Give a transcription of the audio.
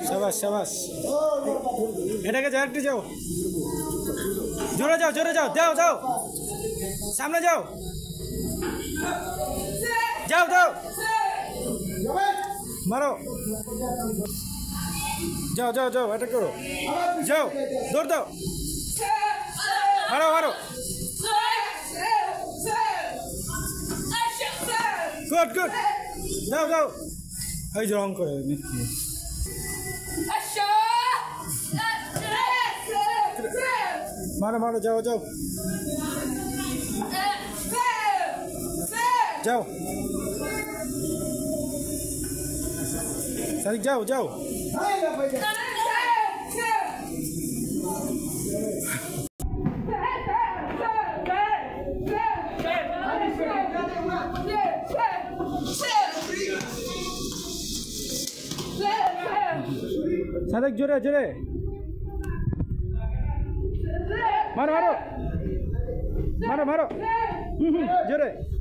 शाबाश शाबाश এটাকে যাও একটু যাও জোরে যাও যাও যাও সামনে যাও যাও যাও মারো যাও যাও যাও এটা করো যাও দৌড় দাও মারো মারো গুড গুড যাও যাও এই রং করে मारो मारो जाओ जाओ जाओ सारिक जाओ जाओ सारिक जोरे जोरे मारो मारो मारो मारो जोरे